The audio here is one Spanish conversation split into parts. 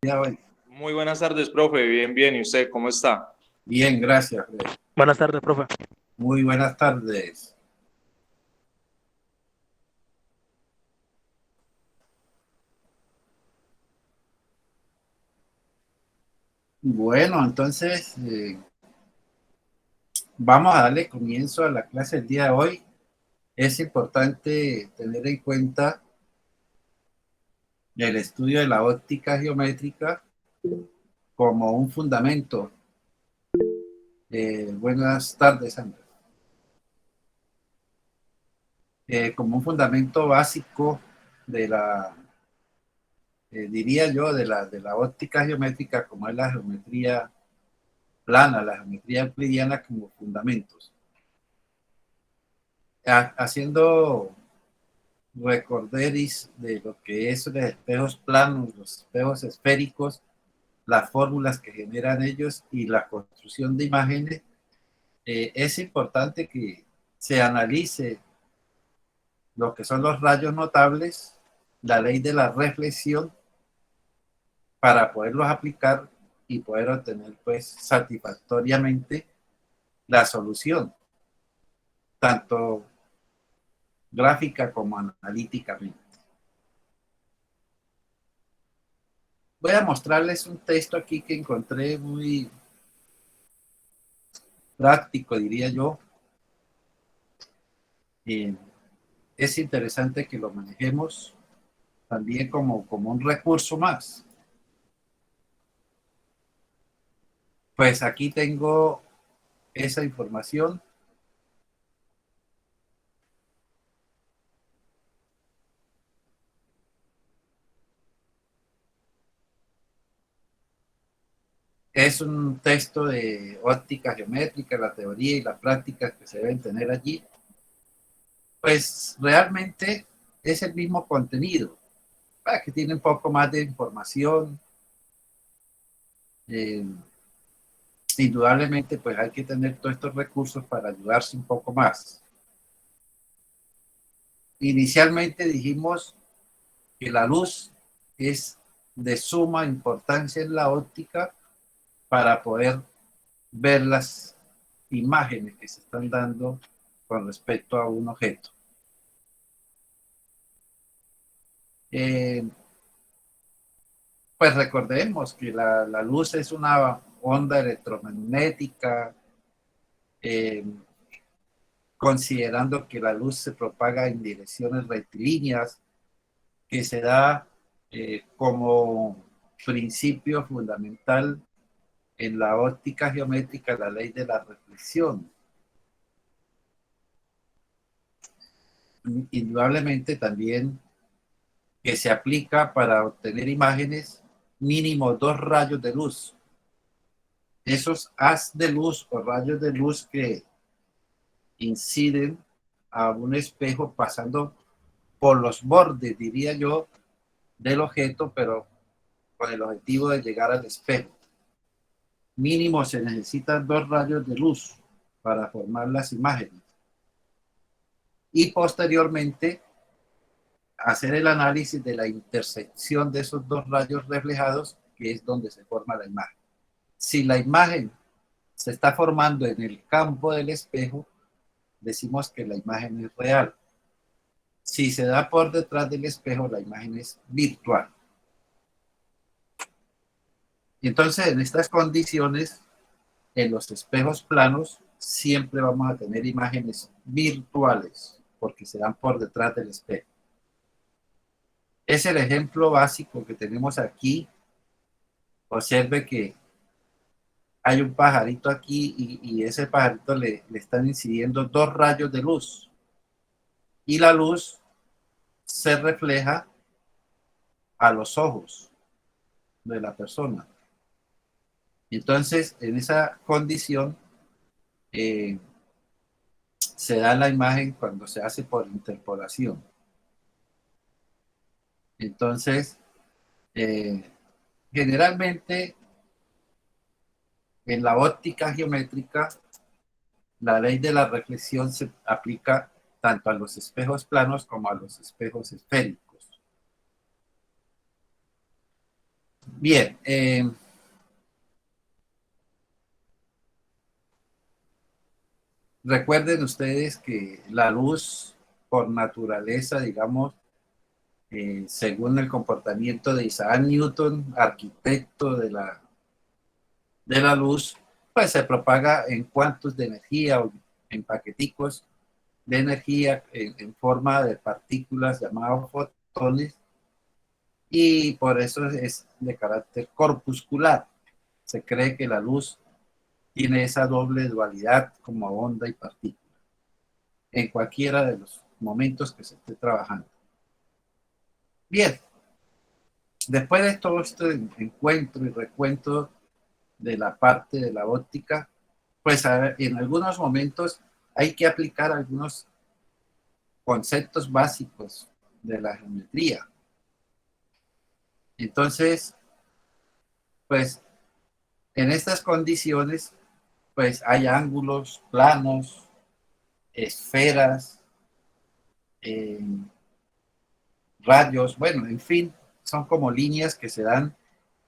Ya voy. Muy buenas tardes, profe. Bien, bien. ¿Y usted cómo está? Bien, gracias, Fred. Buenas tardes, profe. Muy buenas tardes. Bueno, entonces vamos a darle comienzo a la clase del día de hoy. Es importante tener en cuenta el estudio de la óptica geométrica como un fundamento. Buenas tardes, Sandra. Como un fundamento básico de la, diría yo, de la óptica geométrica, como es la geometría plana, la geometría euclidiana como fundamentos. Haciendo recorderis de lo que es los espejos planos, los espejos esféricos, las fórmulas que generan ellos y la construcción de imágenes, es importante que se analice lo que son los rayos notables, la ley de la reflexión, para poderlos aplicar y poder obtener pues satisfactoriamente la solución, tanto gráfica como analíticamente. Voy a mostrarles un texto aquí que encontré muy práctico, diría yo. Eh, es interesante que lo manejemos también como un recurso más. Pues aquí tengo esa información. Es un texto de óptica geométrica, la teoría y la práctica que se deben tener allí. Pues realmente es el mismo contenido, que tiene un poco más de información. Eh, Indudablemente, pues hay que tener todos estos recursos para ayudarse un poco más. Inicialmente dijimos que la luz es de suma importancia en la óptica para poder ver las imágenes que se están dando con respecto a un objeto. Eh, pues recordemos que la luz es una onda electromagnética, eh, considerando que la luz se propaga en direcciones rectilíneas, que se da como principio fundamental en la óptica geométrica, la ley de la reflexión. Indudablemente también que se aplica para obtener imágenes mínimo 2 rayos de luz. Esos haz de luz o rayos de luz que inciden a un espejo pasando por los bordes, diría yo, del objeto, pero con el objetivo de llegar al espejo. Mínimo se necesitan 2 rayos de luz para formar las imágenes. Y posteriormente hacer el análisis de la intersección de esos 2 rayos reflejados, que es donde se forma la imagen. Si la imagen se está formando en el campo del espejo, decimos que la imagen es real. Si se da por detrás del espejo, la imagen es virtual. Entonces, en estas condiciones, en los espejos planos, siempre vamos a tener imágenes virtuales, porque se dan por detrás del espejo. Es el ejemplo básico que tenemos aquí. Observe que hay un pajarito aquí y ese pajarito le están incidiendo 2 rayos de luz. Y la luz se refleja a los ojos de la persona. Entonces, en esa condición, eh, se da la imagen cuando se hace por interpolación. Entonces, eh, generalmente en la óptica geométrica, la ley de la reflexión se aplica tanto a los espejos planos como a los espejos esféricos. Bien, recuerden ustedes que la luz, por naturaleza, digamos, según el comportamiento de Isaac Newton, arquitecto de la luz, pues se propaga en cuantos de energía o en paqueticos de energía en forma de partículas llamadas fotones, y por eso es de carácter corpuscular. Se cree que la luz tiene esa doble dualidad como onda y partícula en cualquiera de los momentos que se esté trabajando. Bien, después de todo este encuentro y recuento de la parte de la óptica, pues en algunos momentos hay que aplicar algunos conceptos básicos de la geometría. Entonces, pues en estas condiciones, pues hay ángulos, planos, esferas, eh, rayos, bueno, en fin, son como líneas que se dan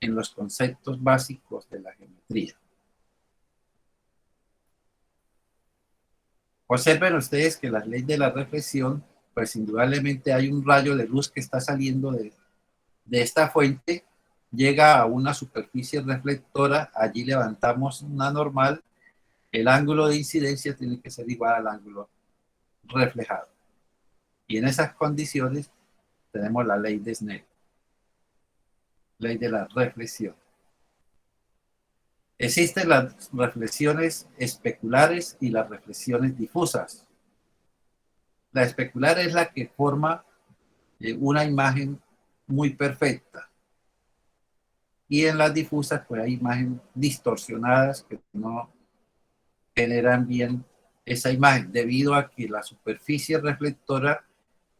en los conceptos básicos de la geometría. Observen ustedes que la ley de la reflexión, pues indudablemente hay un rayo de luz que está saliendo de esta fuente, llega a una superficie reflectora, allí levantamos una normal, el ángulo de incidencia tiene que ser igual al ángulo reflejado. Y en esas condiciones tenemos la ley de Snell, ley de la reflexión. Existen las reflexiones especulares y las reflexiones difusas. La especular es la que forma una imagen muy perfecta. Y en las difusas, pues hay imágenes distorsionadas que no generan bien esa imagen, debido a que la superficie reflectora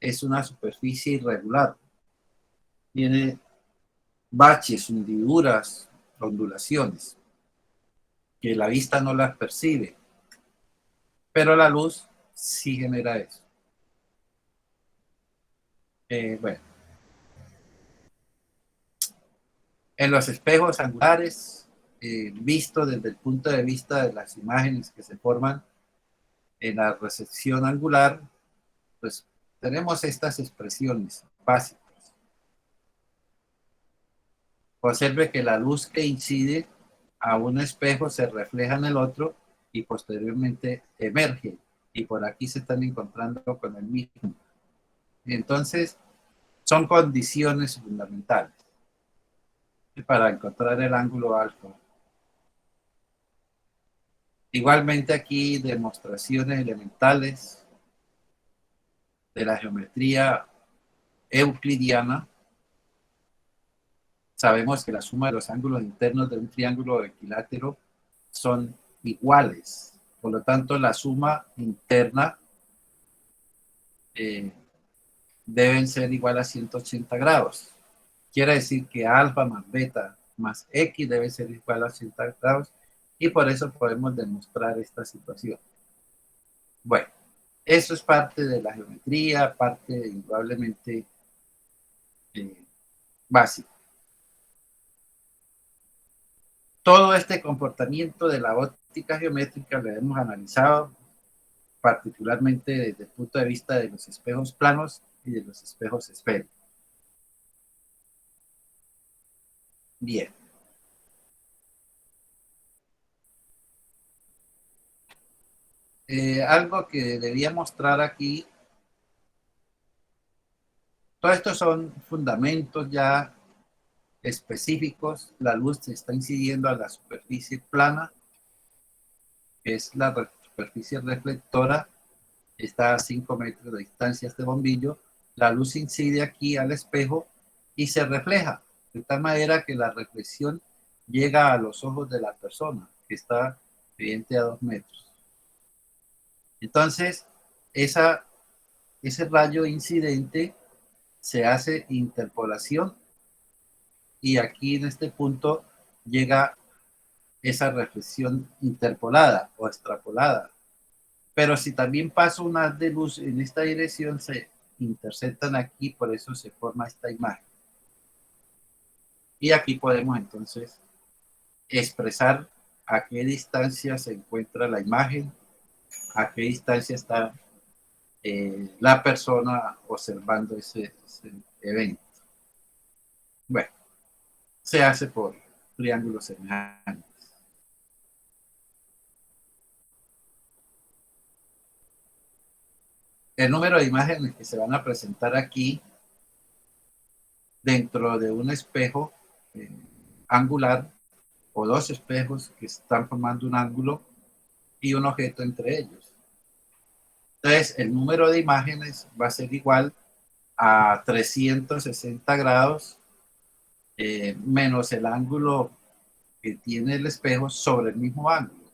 es una superficie irregular. Tiene baches, hendiduras, ondulaciones, que la vista no las percibe. Pero la luz sí genera eso. Bueno, en los espejos angulares, visto desde el punto de vista de las imágenes que se forman en la recepción angular, pues tenemos estas expresiones básicas. Observe que la luz que incide a un espejo se refleja en el otro y posteriormente emerge. Y por aquí se están encontrando con el mismo. Entonces, son condiciones fundamentales para encontrar el ángulo alfa. Igualmente aquí demostraciones elementales de la geometría euclidiana. Sabemos que la suma de los ángulos internos de un triángulo equilátero son iguales. Por lo tanto, la suma interna deben ser igual a 180 grados. Quiere decir que alfa más beta más x debe ser igual a 180 grados, y por eso podemos demostrar esta situación. Bueno, eso es parte de la geometría, parte indudablemente básico. Todo este comportamiento de la óptica geométrica lo hemos analizado particularmente desde el punto de vista de los espejos planos y de los espejos esféricos. Bien. Algo que debía mostrar aquí, todo esto son fundamentos ya específicos. La luz se está incidiendo a la superficie plana, que es la superficie reflectora, está a 5 metros de distancia este bombillo. La luz incide aquí al espejo y se refleja, de tal manera que la reflexión llega a los ojos de la persona, que está evidente a 2 metros. Entonces, ese rayo incidente se hace interpolación, y aquí en este punto llega esa reflexión interpolada o extrapolada. Pero si también pasa un haz de luz en esta dirección, se interceptan aquí, por eso se forma esta imagen. Y aquí podemos entonces expresar a qué distancia se encuentra la imagen, a qué distancia está la persona observando ese evento. Bueno, se hace por triángulos semejantes. El número de imágenes que se van a presentar aquí dentro de un espejo angular o dos espejos que están formando un ángulo y un objeto entre ellos. Entonces, el número de imágenes va a ser igual a 360 grados menos el ángulo que tiene el espejo sobre el mismo ángulo.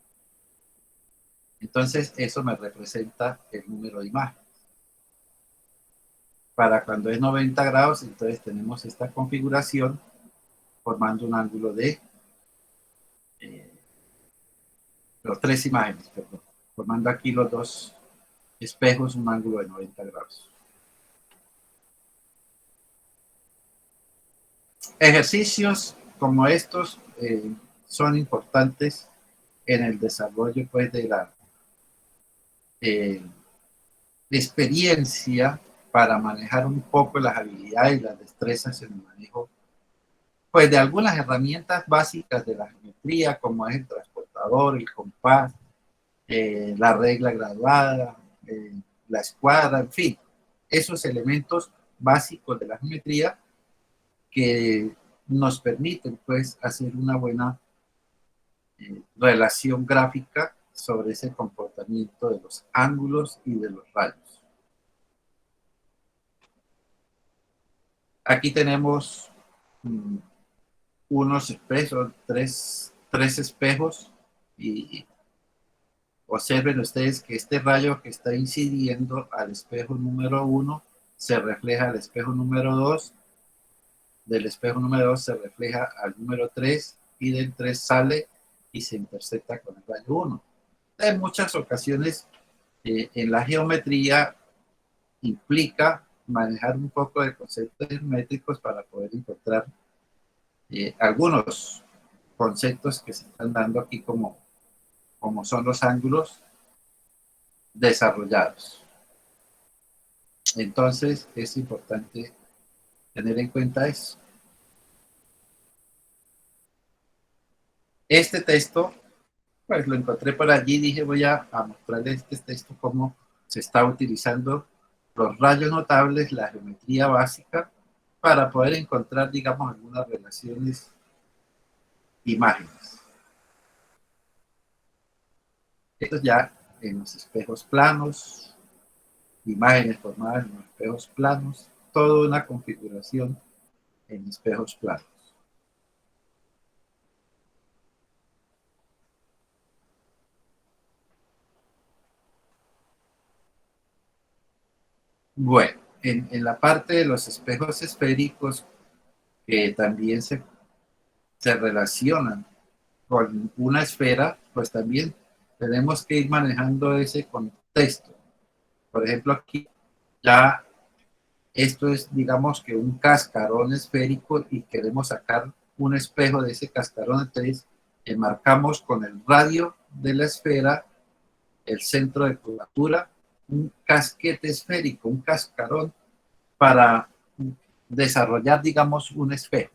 Entonces, eso me representa el número de imágenes. Para cuando es 90 grados, entonces tenemos esta configuración formando un ángulo de los tres imágenes, perdón, formando aquí los dos espejos un ángulo de 90 grados. Ejercicios como estos son importantes en el desarrollo pues, de la experiencia para manejar un poco las habilidades y las destrezas en el manejo pues, de algunas herramientas básicas de la geometría, como es el transportador, el compás, la regla graduada, la escuadra, en fin, esos elementos básicos de la geometría que nos permiten pues hacer una buena relación gráfica sobre ese comportamiento de los ángulos y de los rayos. Aquí tenemos unos espejos, tres espejos, y observen ustedes que este rayo que está incidiendo al espejo número 1 se refleja al espejo número 2, del espejo número 2 se refleja al número 3 y del 3 sale y se intersecta con el rayo 1. En muchas ocasiones en la geometría implica manejar un poco de conceptos geométricos para poder encontrar algunos conceptos que se están dando aquí como son los ángulos desarrollados. Entonces es importante tener en cuenta eso. Este texto, pues lo encontré por allí, dije voy a mostrarles este texto cómo se está utilizando los rayos notables, la geometría básica, para poder encontrar, digamos, algunas relaciones, imágenes. Esto ya en los espejos planos, imágenes formadas en los espejos planos, toda una configuración en espejos planos. Bueno, en la parte de los espejos esféricos, que también se relacionan con una esfera, pues también tenemos que ir manejando ese contexto. Por ejemplo, aquí ya esto es, digamos que un cascarón esférico y queremos sacar un espejo de ese cascarón, entonces marcamos con el radio de la esfera el centro de curvatura, un casquete esférico, un cascarón para desarrollar, digamos, un espejo.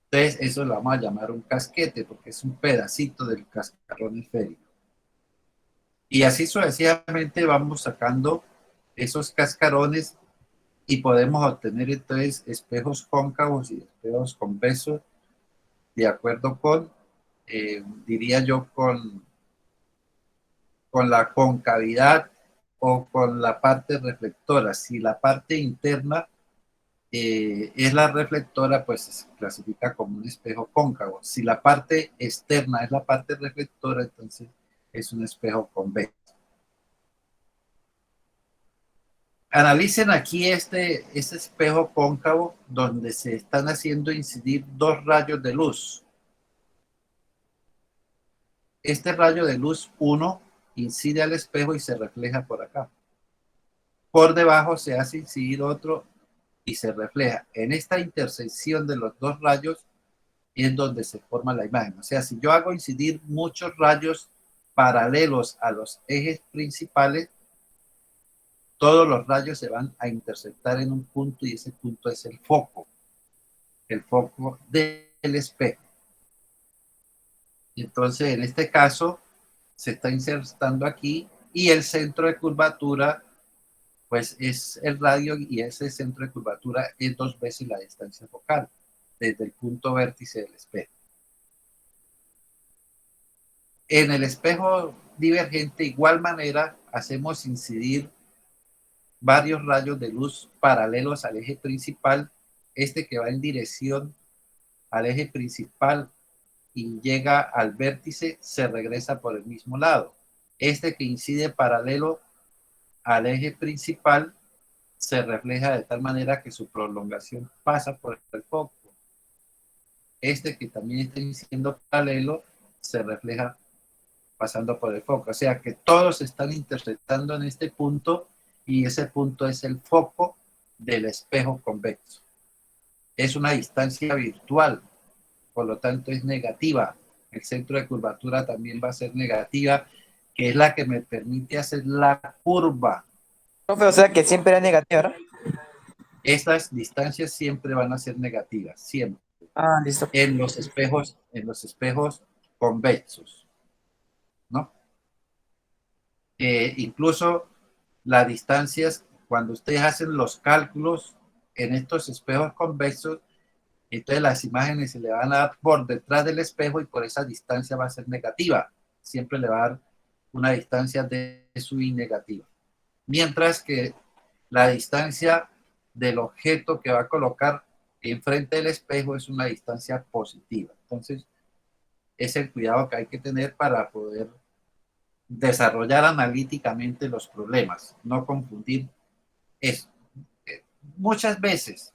Entonces, eso lo vamos a llamar un casquete porque es un pedacito del cascarón esférico. Y así sucesivamente vamos sacando esos cascarones y podemos obtener entonces espejos cóncavos y espejos convexos de acuerdo con, diría yo, con la concavidad o con la parte reflectora. Si la parte interna es la reflectora, pues se clasifica como un espejo cóncavo. Si la parte externa es la parte reflectora, entonces es un espejo convexo. Analicen aquí este espejo cóncavo donde se están haciendo incidir dos rayos de luz. Este rayo de luz 1 incide al espejo y se refleja por acá. Por debajo se hace incidir otro y se refleja. En esta intersección de los dos rayos es donde se forma la imagen. O sea, si yo hago incidir muchos rayos paralelos a los ejes principales, todos los rayos se van a intersectar en un punto y ese punto es el foco del espejo. Entonces, en este caso, se está insertando aquí y el centro de curvatura, pues es el radio y ese centro de curvatura es 2 veces la distancia focal desde el punto vértice del espejo. En el espejo divergente, igual manera, hacemos incidir varios rayos de luz paralelos al eje principal, este que va en dirección al eje principal y llega al vértice, se regresa por el mismo lado. Este que incide paralelo al eje principal se refleja de tal manera que su prolongación pasa por el foco. Este que también está incidiendo paralelo se refleja pasando por el foco. O sea que todos están intersectando en este punto y ese punto es el foco del espejo convexo. Es una distancia virtual, por lo tanto es negativa. El centro de curvatura también va a ser negativa, que es la que me permite hacer la curva. Profe, o sea que siempre era negativa, ¿verdad? Estas distancias siempre van a ser negativas, siempre. Ah, listo. En los espejos convexos, ¿no? Incluso las distancias, cuando ustedes hacen los cálculos en estos espejos convexos, entonces las imágenes se le van a dar por detrás del espejo y por esa distancia va a ser negativa. Siempre le va a dar una distancia de SUV negativa. Mientras que la distancia del objeto que va a colocar enfrente del espejo es una distancia positiva. Entonces, es el cuidado que hay que tener para poder desarrollar analíticamente los problemas, no confundir eso. Muchas veces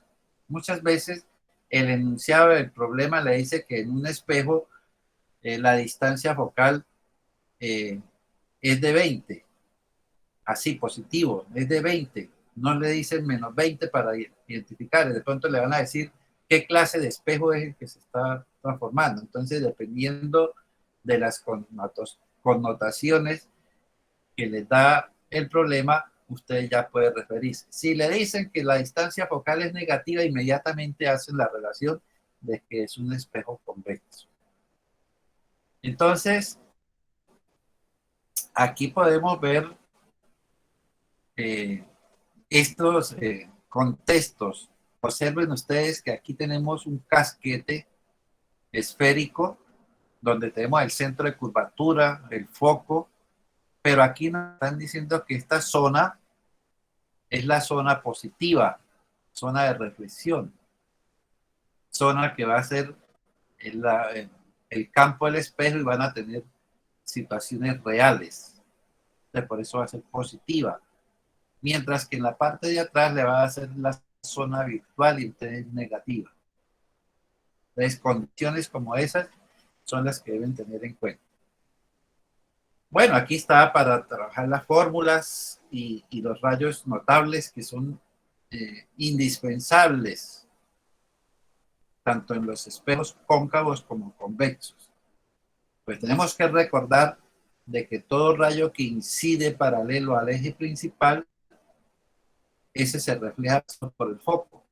el enunciado del problema le dice que en un espejo la distancia focal es de 20, así positivo, es de 20, no le dicen menos 20 para identificar, de pronto le van a decir qué clase de espejo es el que se está transformando. Entonces, dependiendo de las connotaciones que les da el problema, usted ya puede referirse. Si le dicen que la distancia focal es negativa, inmediatamente hacen la relación de que es un espejo convexo. Entonces, aquí podemos ver estos contextos. Observen ustedes que aquí tenemos un casquete esférico donde tenemos el centro de curvatura, el foco, pero aquí nos están diciendo que esta zona es la zona positiva, zona de reflexión, zona que va a ser el campo del espejo y van a tener situaciones reales. Entonces, por eso va a ser positiva. Mientras que en la parte de atrás le va a hacer la zona virtual y entonces negativa. Entonces, condiciones como esas son las que deben tener en cuenta. Bueno, aquí está para trabajar las fórmulas y los rayos notables que son indispensables tanto en los espejos cóncavos como convexos. Pues tenemos que recordar de que todo rayo que incide paralelo al eje principal, ese se refleja por el foco.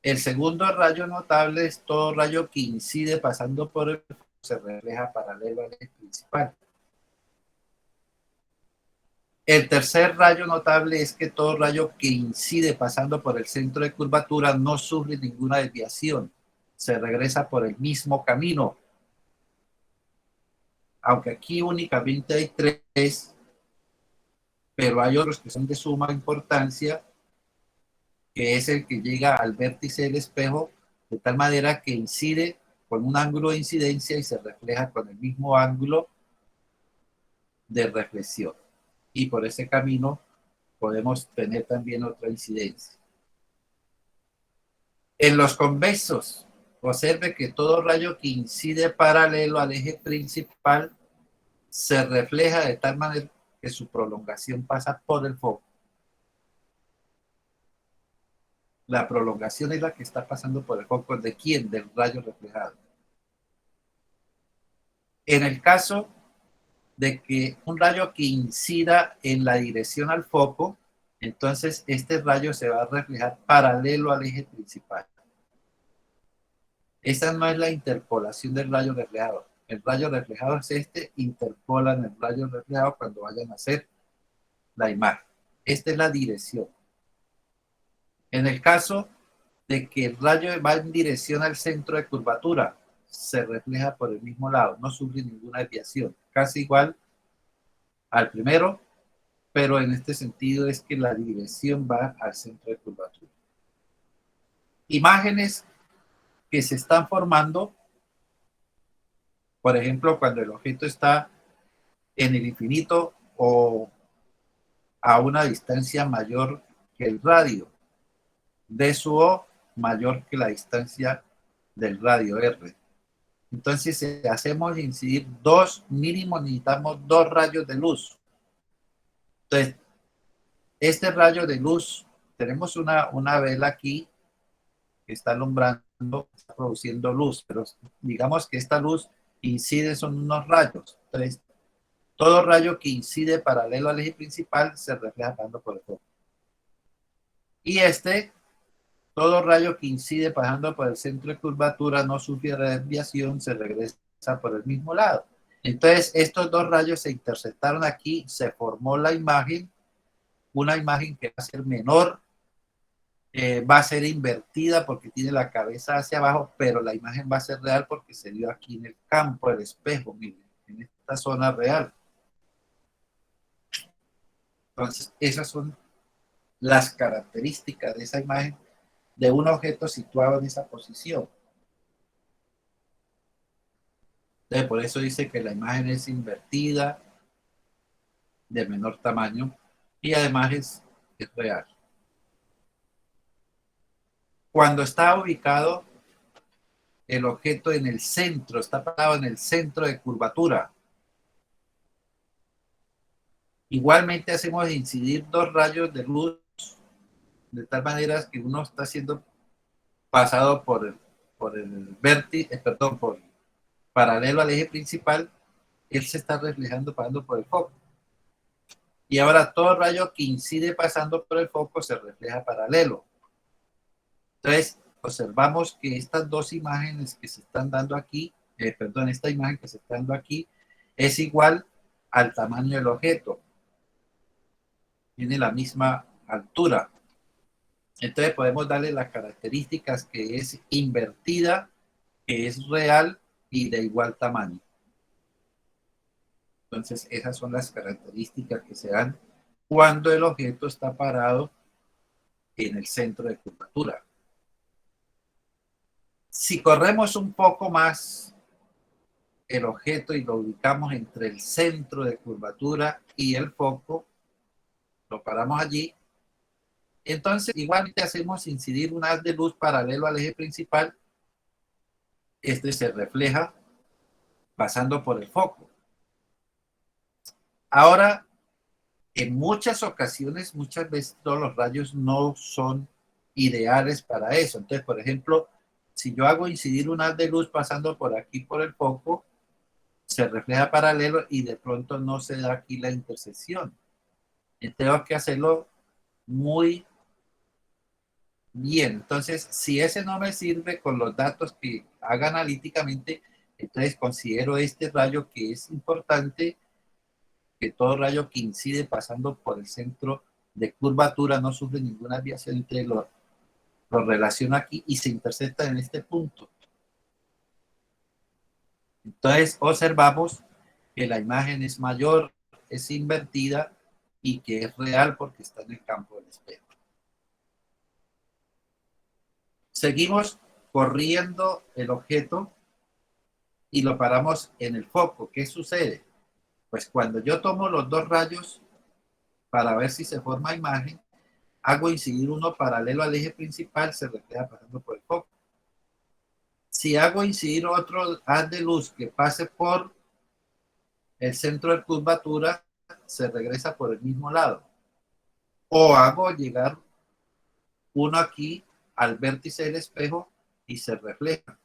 El segundo rayo notable es todo rayo que incide pasando por el foco, se refleja paralelo al eje principal. El tercer rayo notable es que todo rayo que incide pasando por el centro de curvatura no sufre ninguna desviación, se regresa por el mismo camino. Aunque aquí únicamente hay 3, pero hay otros que son de suma importancia, que es el que llega al vértice del espejo, de tal manera que incide con un ángulo de incidencia y se refleja con el mismo ángulo de reflexión. Y por ese camino podemos tener también otra incidencia. En los convexos, observe que todo rayo que incide paralelo al eje principal se refleja de tal manera que su prolongación pasa por el foco. La prolongación es la que está pasando por el foco. ¿De quién? Del rayo reflejado. En el caso de que un rayo que incida en la dirección al foco, entonces este rayo se va a reflejar paralelo al eje principal. Esta no es la interpolación del rayo reflejado. El rayo reflejado es este, interpolan el rayo reflejado cuando vayan a hacer la imagen. Esta es la dirección. En el caso de que el rayo va en dirección al centro de curvatura, se refleja por el mismo lado, no sufre ninguna desviación, casi igual al primero, pero en este sentido es que la dirección va al centro de curvatura. Imágenes que se están formando, por ejemplo, cuando el objeto está en el infinito o a una distancia mayor que el radio, D sub O mayor que la distancia del radio R. Entonces, si hacemos incidir mínimo necesitamos 2 rayos de luz. Entonces, este rayo de luz, tenemos una vela aquí que está alumbrando, está produciendo luz, pero digamos que esta luz incide, son unos rayos. Entonces, todo rayo que incide paralelo al eje principal se refleja pasando por el foco. Y todo rayo que incide pasando por el centro de curvatura no sufre desviación, se regresa por el mismo lado. Entonces, estos 2 rayos se interceptaron aquí, se formó la imagen, una imagen que va a ser menor, va a ser invertida porque tiene la cabeza hacia abajo, pero la imagen va a ser real porque se dio aquí en el campo, el espejo, miren, en esta zona real. Entonces, esas son las características de esa imagen de un objeto situado en esa posición. Entonces, por eso dice que la imagen es invertida, de menor tamaño, y además es real. Cuando está ubicado el objeto en el centro, está parado en el centro de curvatura, igualmente hacemos incidir 2 rayos de luz, de tal manera que uno está siendo pasado por el vértice, perdón, por paralelo al eje principal, él se está reflejando pasando por el foco. Y ahora todo rayo que incide pasando por el foco se refleja paralelo. Entonces, observamos que estas 2 imágenes que se están dando aquí, esta imagen que se está dando aquí, es igual al tamaño del objeto. Tiene la misma altura. Entonces podemos darle las características que es invertida, que es real y de igual tamaño. Entonces esas son las características que se dan cuando el objeto está parado en el centro de curvatura. Si corremos un poco más el objeto y lo ubicamos entre el centro de curvatura y el foco, lo paramos allí, entonces igualmente hacemos incidir un haz de luz paralelo al eje principal. Este se refleja pasando por el foco. Ahora, en muchas ocasiones, muchas veces todos los rayos no son ideales para eso. Entonces, por ejemplo, si yo hago incidir un haz de luz pasando por aquí por el foco, se refleja paralelo y de pronto no se da aquí la intersección. Tengo que hacerlo muy bien. Entonces, si ese no me sirve con los datos que haga analíticamente, entonces considero este rayo que es importante, que todo rayo que incide pasando por el centro de curvatura no sufre ninguna desviación, entre lo relaciono aquí y se intercepta en este punto. Entonces observamos que la imagen es mayor, es invertida y que es real porque está en el campo del espejo. Seguimos corriendo el objeto y lo paramos en el foco. ¿Qué sucede? Pues cuando yo tomo los 2 rayos para ver si se forma imagen, hago incidir uno paralelo al eje principal, se refleja pasando por el foco. Si hago incidir otro haz de luz que pase por el centro de curvatura, se regresa por el mismo lado. O hago llegar uno aquí al vértice del espejo y se reflejan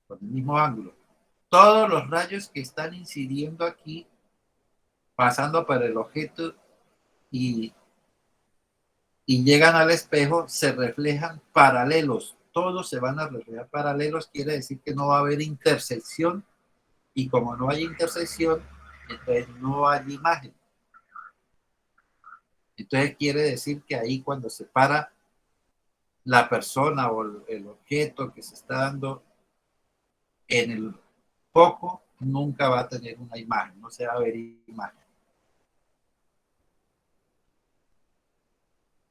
con el mismo ángulo. Todos los rayos que están incidiendo aquí, pasando por el objeto y llegan al espejo, se reflejan paralelos. Todos se van a reflejar paralelos, quiere decir que no va a haber intersección, y como no hay intersección, entonces no hay imagen. Entonces quiere decir que ahí cuando se para la persona o el objeto que se está dando en el foco, nunca va a tener una imagen, no se va a ver imagen.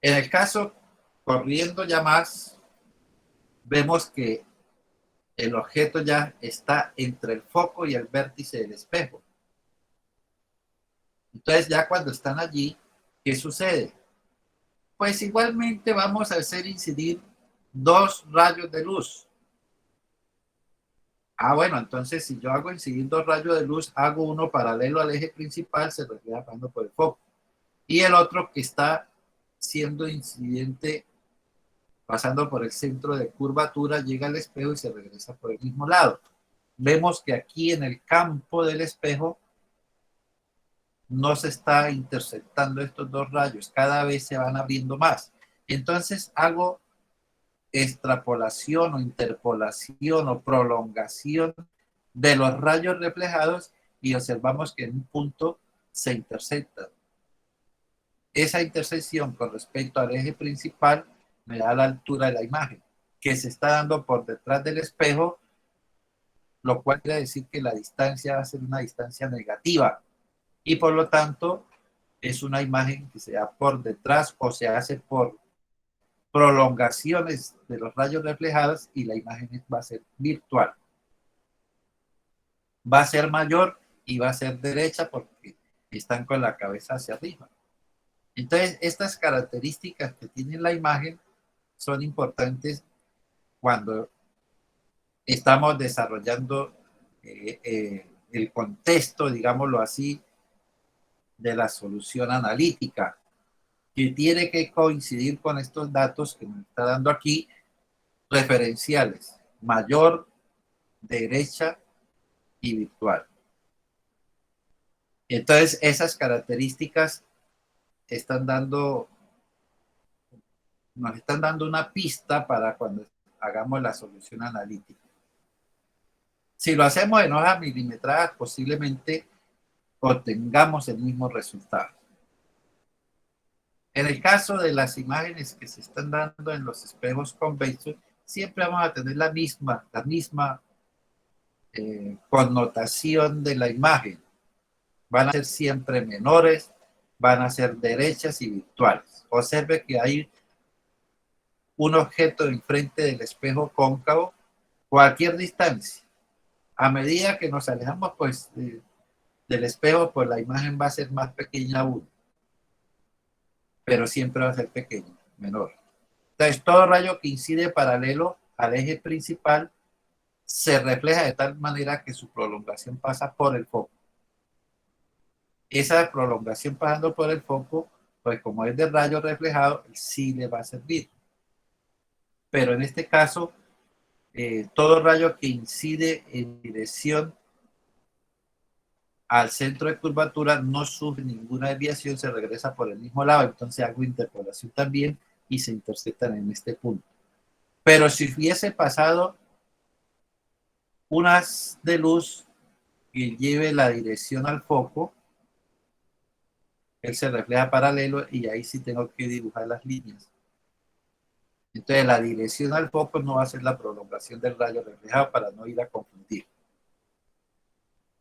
En el caso, corriendo ya más, vemos que el objeto ya está entre el foco y el vértice del espejo. Entonces ya cuando están allí, ¿qué sucede? Pues igualmente vamos a hacer incidir dos rayos de luz. Bueno, entonces si yo hago incidir dos rayos de luz, hago uno paralelo al eje principal, se refleja pasando por el foco. Y el otro que está siendo incidente pasando por el centro de curvatura, llega al espejo y se regresa por el mismo lado. Vemos que aquí en el campo del espejo no se está interceptando estos dos rayos, cada vez se van abriendo más. Entonces hago extrapolación o interpolación o prolongación de los rayos reflejados y observamos que en un punto se interceptan. Esa intersección con respecto al eje principal me da la altura de la imagen, que se está dando por detrás del espejo, lo cual quiere decir que la distancia va a ser una distancia negativa y por lo tanto es una imagen que se da por detrás o se hace por prolongaciones de los rayos reflejados y la imagen va a ser virtual. Va a ser mayor y va a ser derecha porque están con la cabeza hacia arriba. Entonces, estas características que tiene la imagen son importantes cuando estamos desarrollando el contexto, digámoslo así, de la solución analítica, que tiene que coincidir con estos datos que nos está dando aquí, referenciales, mayor, derecha y virtual. Entonces, esas características nos están dando una pista para cuando hagamos la solución analítica. Si lo hacemos en hojas milimetradas, posiblemente obtengamos el mismo resultado. En el caso de las imágenes que se están dando en los espejos convexos, siempre vamos a tener la misma connotación de la imagen. Van a ser siempre menores, van a ser derechas y virtuales. Observe que hay un objeto enfrente del espejo cóncavo, cualquier distancia. A medida que nos alejamos pues, del espejo, pues la imagen va a ser más pequeña aún, pero siempre va a ser pequeña, menor. Entonces, todo rayo que incide paralelo al eje principal se refleja de tal manera que su prolongación pasa por el foco. Esa prolongación pasando por el foco, pues como es de rayo reflejado, sí le va a servir. Pero en este caso, todo rayo que incide en dirección al centro de curvatura no sufre ninguna desviación, se regresa por el mismo lado, entonces hago interpolación también y se interceptan en este punto. Pero si hubiese pasado un haz de luz que lleve la dirección al foco, él se refleja paralelo y ahí sí tengo que dibujar las líneas. Entonces la dirección al foco no va a ser la prolongación del rayo reflejado para no ir a confundir.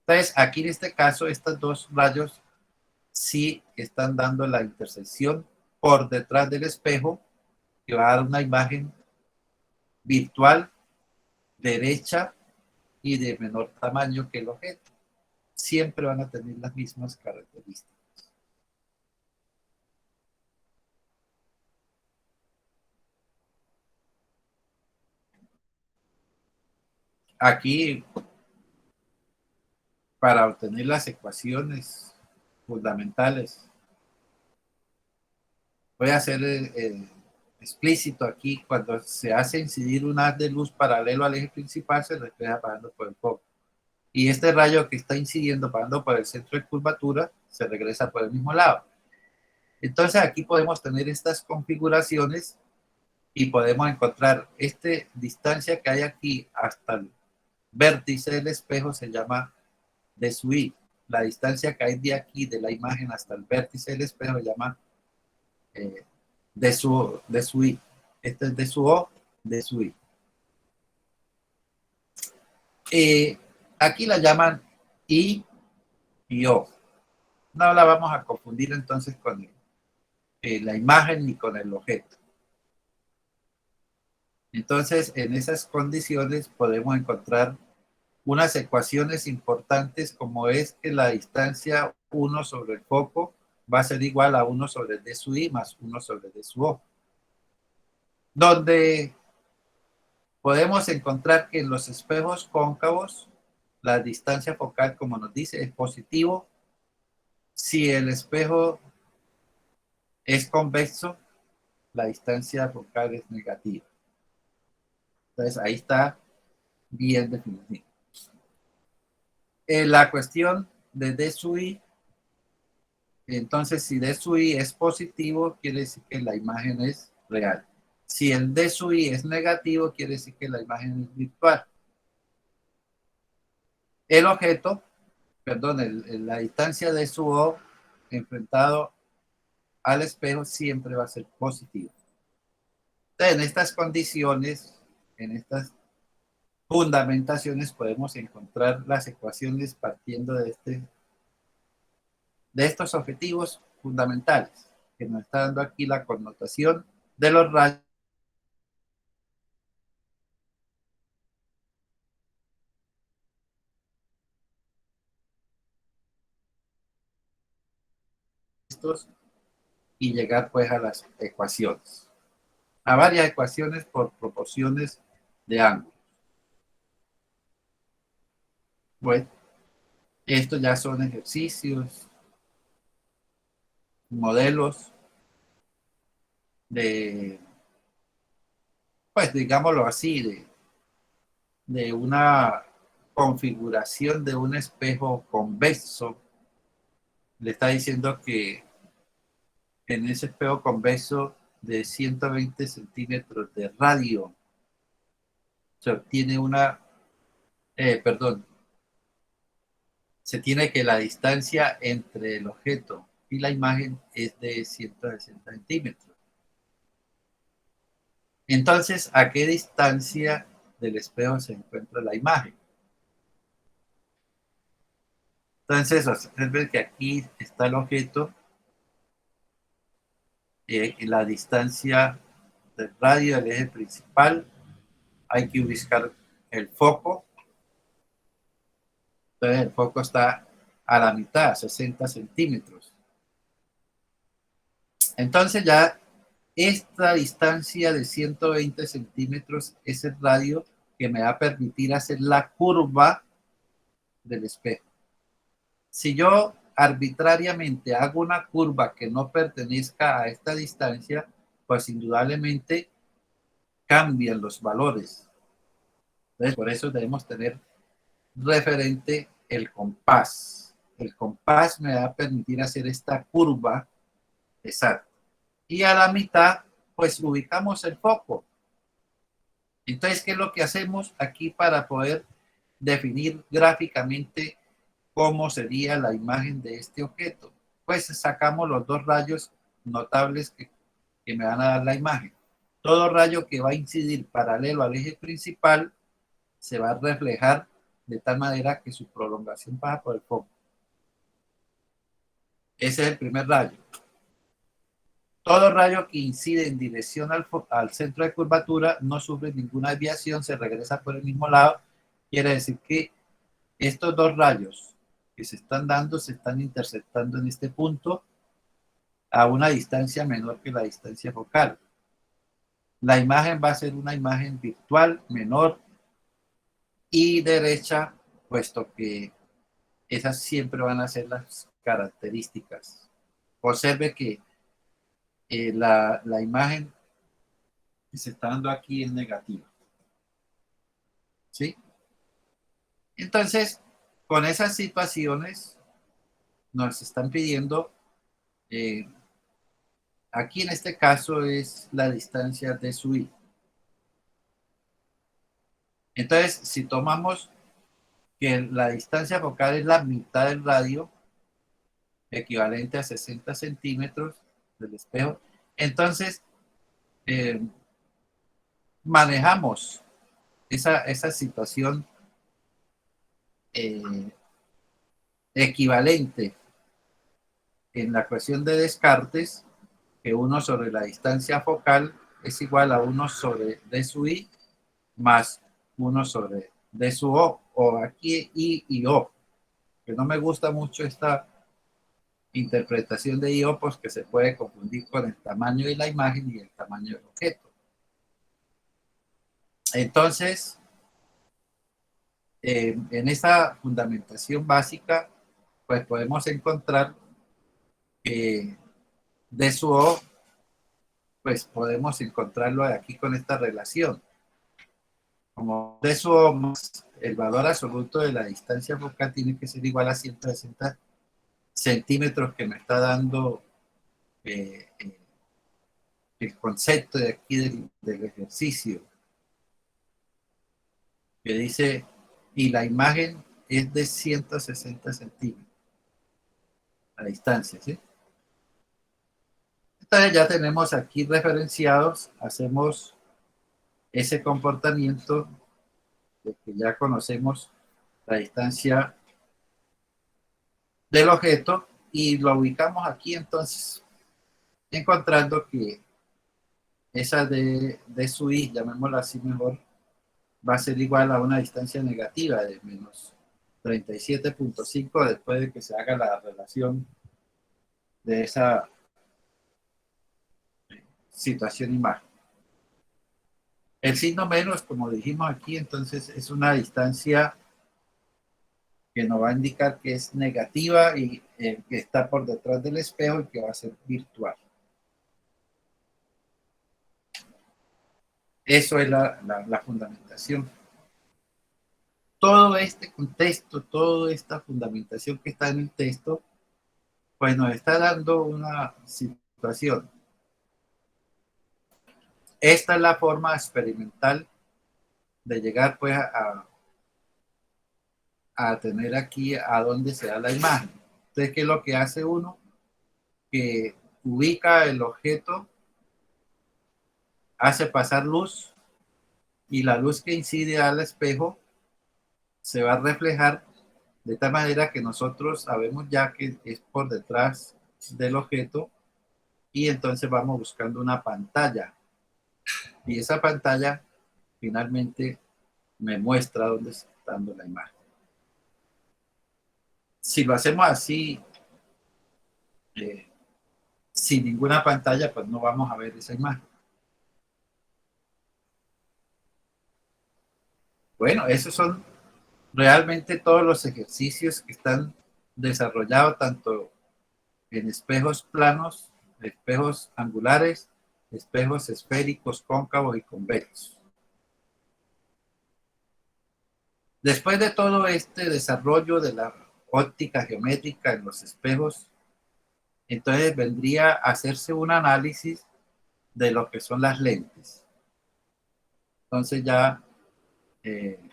Entonces aquí en este caso estos dos rayos sí están dando la intersección por detrás del espejo, que va a dar una imagen virtual, derecha y de menor tamaño que el objeto. Siempre van a tener las mismas características. Aquí, para obtener las ecuaciones fundamentales, voy a hacer explícito aquí, cuando se hace incidir un haz de luz paralelo al eje principal, se refleja pasando por el foco. Y este rayo que está incidiendo, pasando por el centro de curvatura, se regresa por el mismo lado. Entonces aquí podemos tener estas configuraciones y podemos encontrar esta distancia que hay aquí hasta el vértice del espejo, se llama de su I. La distancia que hay de aquí, de la imagen hasta el vértice del espejo, se llama de su I. Este es de su O, de su I. Aquí la llaman I y O. No la vamos a confundir entonces con la imagen ni con el objeto. Entonces, en esas condiciones podemos encontrar unas ecuaciones importantes, como es que la distancia 1 sobre el foco va a ser igual a 1 sobre d sub I más 1 sobre d sub O. Donde podemos encontrar que en los espejos cóncavos la distancia focal, como nos dice, es positivo. Si el espejo es convexo, la distancia focal es negativa. Entonces ahí está bien definido. La cuestión de D sub I, entonces si D sub I es positivo, quiere decir que la imagen es real. Si el D sub I es negativo, quiere decir que la imagen es virtual. El objeto, perdón, la distancia de su O enfrentado al espejo siempre va a ser positivo. Entonces, en estas condiciones, en estas fundamentaciones, podemos encontrar las ecuaciones partiendo de estos objetivos fundamentales, que nos está dando aquí la connotación de los rayos y llegar pues a las ecuaciones, a varias ecuaciones por proporciones de ángulo. Bueno, estos ya son ejercicios, modelos de, pues digámoslo así, de una configuración de un espejo convexo. Le está diciendo que en ese espejo convexo de 120 centímetros de radio se obtiene se tiene que la distancia entre el objeto y la imagen es de 160 centímetros. Entonces, ¿a qué distancia del espejo se encuentra la imagen? Entonces, observen que aquí está el objeto, la distancia del radio del eje principal, hay que ubicar el foco. Entonces, el foco está a la mitad, 60 centímetros. Entonces, ya esta distancia de 120 centímetros es el radio que me va a permitir hacer la curva del espejo. Si yo arbitrariamente hago una curva que no pertenezca a esta distancia, pues indudablemente cambian los valores. Entonces, por eso debemos tener referente el compás. El compás me va a permitir hacer esta curva exacta. Y a la mitad, pues ubicamos el foco. Entonces, ¿qué es lo que hacemos aquí para poder definir gráficamente cómo sería la imagen de este objeto? Pues sacamos los dos rayos notables que me van a dar la imagen. Todo rayo que va a incidir paralelo al eje principal se va a reflejar de tal manera que su prolongación pasa por el foco. Ese es el primer rayo. Todo rayo que incide en dirección al centro de curvatura no sufre ninguna desviación, se regresa por el mismo lado. Quiere decir que estos dos rayos que se están dando se están interceptando en este punto a una distancia menor que la distancia focal. La imagen va a ser una imagen virtual menor y derecha, puesto que esas siempre van a ser las características. Observe que la imagen que se está dando aquí es negativa. ¿Sí? Entonces, con esas situaciones nos están pidiendo, aquí en este caso es la distancia de su I. Entonces, si tomamos que la distancia focal es la mitad del radio, equivalente a 60 centímetros del espejo, entonces manejamos esa situación equivalente en la ecuación de Descartes, que 1 sobre la distancia focal es igual a 1 sobre d sub i más 1 sobre d sub o aquí i y o, que no me gusta mucho esta interpretación de i o, pues que se puede confundir con el tamaño de la imagen y el tamaño del objeto. Entonces, en esta fundamentación básica, pues podemos encontrar que d sub o, pues podemos encontrarlo aquí con esta relación. Como d sub o más el valor absoluto de la distancia focal tiene que ser igual a 160 centímetros que me está dando el concepto de aquí del ejercicio, que dice, y la imagen es de 160 centímetros, la distancia, ¿sí? Entonces ya tenemos aquí referenciados, hacemos ese comportamiento de que ya conocemos la distancia del objeto y lo ubicamos aquí, entonces encontrando que esa de su i, llamémosla así mejor, va a ser igual a una distancia negativa de menos 37.5 después de que se haga la relación de esa situación imagen. El signo menos, como dijimos aquí, entonces es una distancia que nos va a indicar que es negativa y que está por detrás del espejo y que va a ser virtual. Eso es la fundamentación. Todo este contexto, toda esta fundamentación que está en el texto, pues nos está dando una situación. Esta es la forma experimental de llegar pues a tener aquí a dónde se da la imagen. Entonces, ¿qué es lo que hace uno? Que ubica el objeto, hace pasar luz y la luz que incide al espejo se va a reflejar de tal manera que nosotros sabemos ya que es por detrás del objeto y entonces vamos buscando una pantalla y esa pantalla finalmente me muestra dónde está dando la imagen. Si lo hacemos así, sin ninguna pantalla, pues no vamos a ver esa imagen. Bueno, esos son realmente todos los ejercicios que están desarrollados tanto en espejos planos, espejos angulares, espejos esféricos, cóncavos y convexos. Después de todo este desarrollo de la óptica geométrica en los espejos, entonces vendría a hacerse un análisis de lo que son las lentes. Entonces ya, ¿qué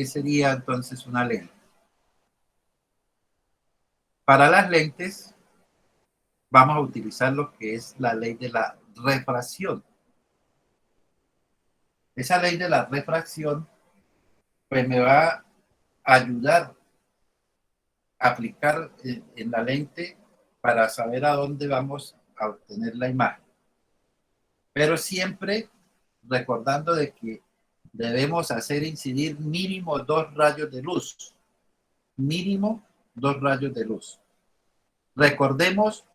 sería entonces una lente? Para las lentes vamos a utilizar lo que es la ley de la refracción. Esa ley de la refracción pues me va a ayudar a aplicar en la lente para saber a dónde vamos a obtener la imagen. Pero siempre recordando de que debemos hacer incidir mínimo 2 rayos de luz. Mínimo 2 rayos de luz. Recordemos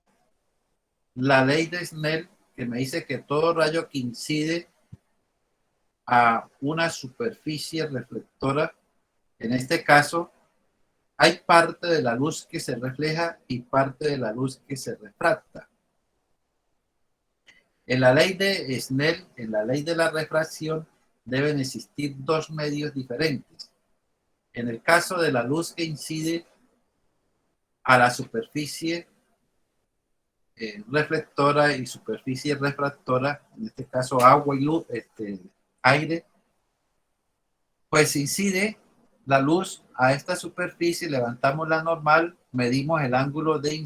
la ley de Snell que me dice que todo rayo que incide a una superficie reflectora, en este caso, hay parte de la luz que se refleja y parte de la luz que se refracta. En la ley de Snell, en la ley de la refracción, deben existir dos medios diferentes. En el caso de la luz que incide a la superficie reflectora y superficie refractora, en este caso agua y luz, aire, pues incide la luz a esta superficie, levantamos la normal, medimos el ángulo de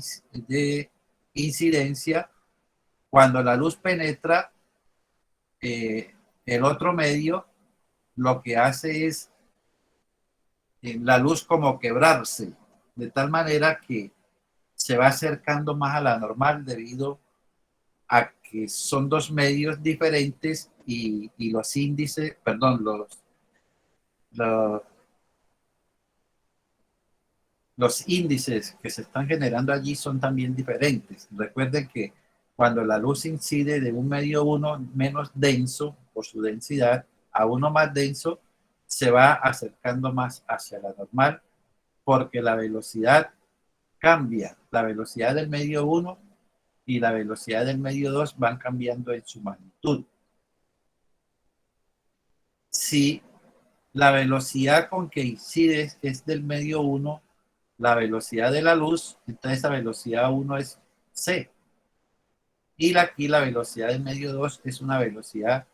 incidencia. Cuando la luz penetra, el otro medio lo que hace es la luz como quebrarse, de tal manera que se va acercando más a la normal debido a que son dos medios diferentes y los índices, perdón, los, los índices que se están generando allí son también diferentes. Recuerden que cuando la luz incide de un medio uno menos denso por su densidad a uno más denso, se va acercando más hacia la normal porque la velocidad cambia. La velocidad del medio 1 y la velocidad del medio 2 van cambiando en su magnitud. Si la velocidad con que incides es del medio 1, la velocidad de la luz, entonces esa velocidad 1 es c. Y aquí la velocidad del medio 2 es una velocidad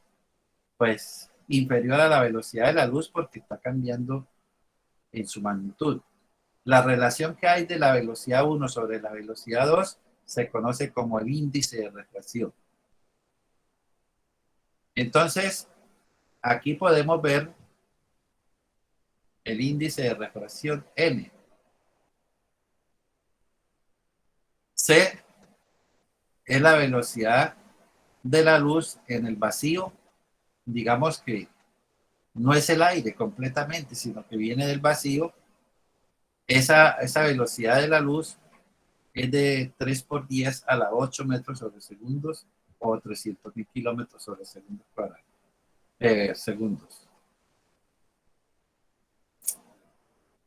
pues inferior a la velocidad de la luz porque está cambiando en su magnitud. La relación que hay de la velocidad 1 sobre la velocidad 2 se conoce como el índice de refracción. Entonces, aquí podemos ver el índice de refracción N. C es la velocidad de la luz en el vacío. Digamos que no es el aire completamente, sino que viene del vacío. Esa velocidad de la luz es de 3 por 10 a la 8 metros sobre segundos o 300.000 kilómetros sobre segundos segundos.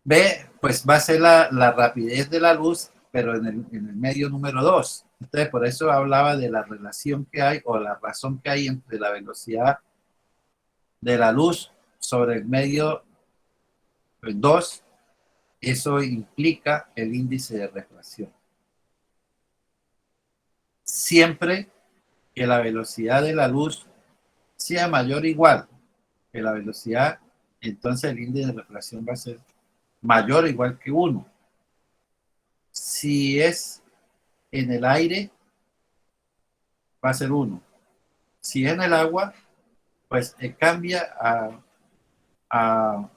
B, pues va a ser la rapidez de la luz, pero en el medio número 2. Entonces, por eso hablaba de la relación que hay o la razón que hay entre la velocidad de la luz sobre el medio 2. Eso implica el índice de refracción. Siempre que la velocidad de la luz sea mayor o igual que la velocidad, entonces el índice de refracción va a ser mayor o igual que 1. Si es en el aire, va a ser 1. Si es en el agua, pues cambia a